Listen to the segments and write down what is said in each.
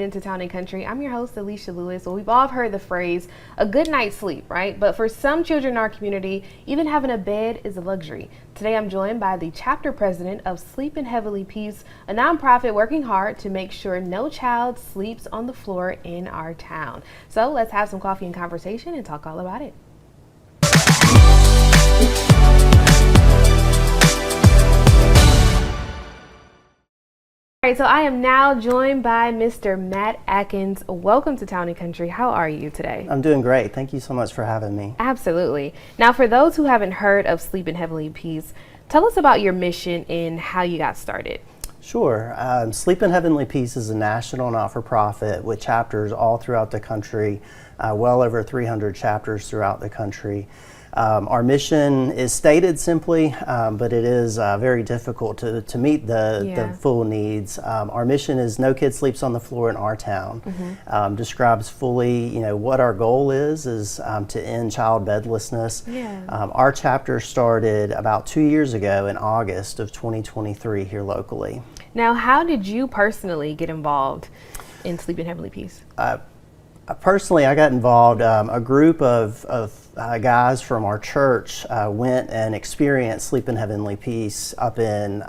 Into Town and Country. I'm your host, Alicia Lewis. Well, we've all heard the phrase, a good night's sleep, right? But for some children in our community, even having a bed is a luxury. Today, I'm joined by the chapter president of Sleep in Heavenly Peace, a nonprofit working hard to make sure no child sleeps on the floor in our town. So let's have some coffee and conversation and talk all about it. All right, so I am now joined by Mr. Matt Atkins. Welcome to Town and Country. How are you today? I'm doing great. Thank you so much for having me. Absolutely. Now, for those who haven't heard of Sleep in Heavenly Peace, tell us about your mission and how you got started. Sure. Sleep in Heavenly Peace is a national not-for-profit with chapters all throughout the country, well over 300 chapters throughout the country. Our mission is stated simply, but it is very difficult to meet the full needs. Our mission is No Kid Sleeps on the Floor in Our Town. Describes fully, what our goal is to end child bedlessness. Our chapter started about 2 years ago in August of 2023 here locally. Now, how did you personally get involved in Sleep in Heavenly Peace? Personally, I got involved. A group of guys from our church went and experienced Sleep in Heavenly Peace up in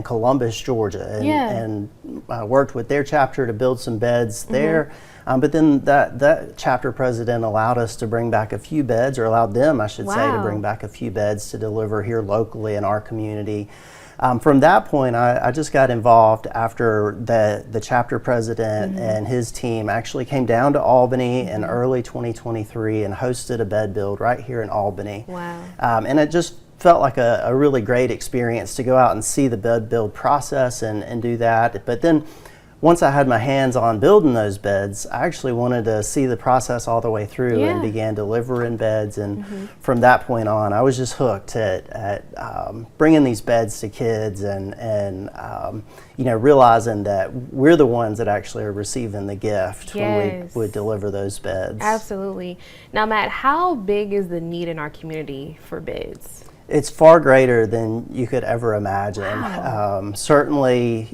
Columbus, Georgia, and worked with their chapter to build some beds there. But then that chapter president allowed us to bring back a few beds, or allowed them, I should say, to bring back a few beds to deliver here locally in our community. From that point, I just got involved after the chapter president and his team actually came down to Albany in early 2023 and hosted a bed build right here in Albany. Wow. And it just felt like a really great experience to go out and see the bed build process and do that. But then once I had my hands on building those beds, I actually wanted to see the process all the way through and began delivering beds. And from that point on, I was just hooked at bringing these beds to kids and realizing that we're the ones that actually are receiving the gift when we would deliver those beds. Absolutely. Now, Matt, how big is the need in our community for beds? It's far greater than you could ever imagine. Wow. Certainly,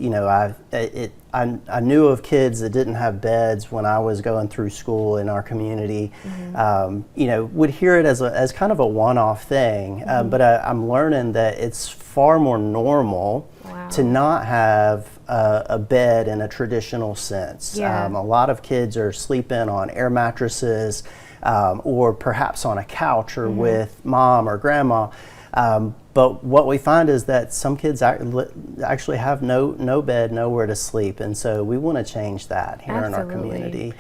I knew of kids that didn't have beds when I was going through school in our community. Would hear it as kind of a one-off thing, but I'm learning that it's far more normal to not have a bed in a traditional sense. A lot of kids are sleeping on air mattresses or perhaps on a couch or with mom or grandma. But what we find is that some kids actually have no bed, nowhere to sleep, and so we want to change that here in our community.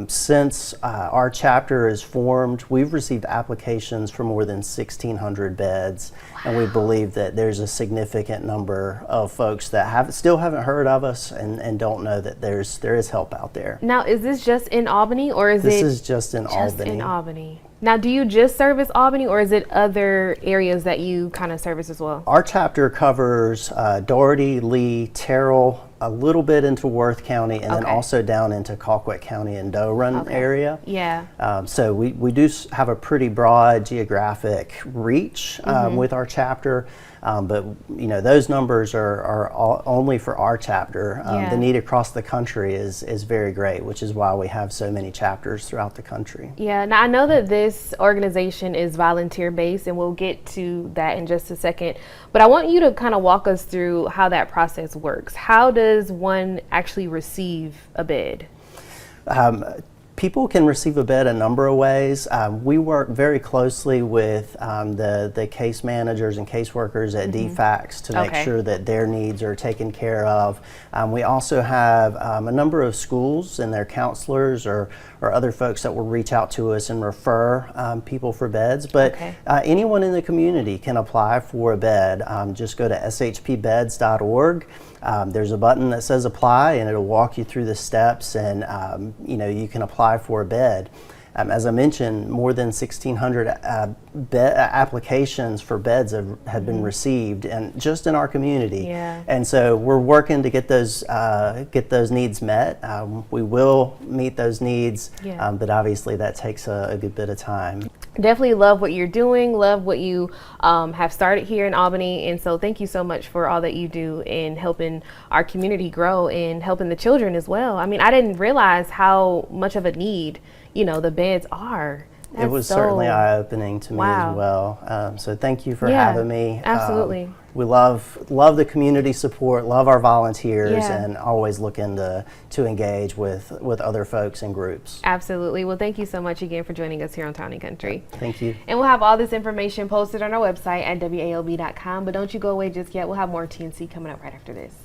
Since our chapter is formed, we've received applications for more than 1,600 beds, and we believe that there's a significant number of folks that still haven't heard of us and don't know that there is help out there. Now, is this just in Albany, or is this is just in Albany? In Albany. Now, do you just service Albany, or is it other areas that you kind of service as well? Our chapter covers Dougherty, Lee, Terrell, a little bit into Worth County, and then also down into Colquitt County and Doe Run area. So we do have a pretty broad geographic reach with our chapter. But those numbers are all only for our chapter. The need across the country is very great, which is why we have so many chapters throughout the country. Yeah, now I know that this organization is volunteer based, and we'll get to that in just a second. But I want you to kind of walk us through how that process works. How does one actually receive a bed? People can receive a bed a number of ways. We work very closely with the case managers and caseworkers at DFACS to make sure that their needs are taken care of. We also have a number of schools and their counselors or other folks that will reach out to us and refer people for beds. But anyone in the community can apply for a bed. Just go to shpbeds.org. There's a button that says apply, and it'll walk you through the steps, and you can apply for a bed. As I mentioned, more than 1,600 applications for beds had been received, and just in our community. Yeah. And so we're working to get those needs met. We will meet those needs, Yeah. but obviously that takes a good bit of time. Definitely love what you're doing, love what you have started here in Albany, and so thank you so much for all that you do in helping our community grow and helping the children as well. I mean, I didn't realize how much of a need, the beds are. It was certainly eye-opening to me Wow. as well. So thank you for Yeah, having me. absolutely. We love the community support, love our volunteers, Yeah. and always looking to engage with other folks and groups. Absolutely. Well, thank you so much again for joining us here on Town and Country. Thank you. And we'll have all this information posted on our website at WALB.com, but don't you go away just yet. We'll have more TNC coming up right after this.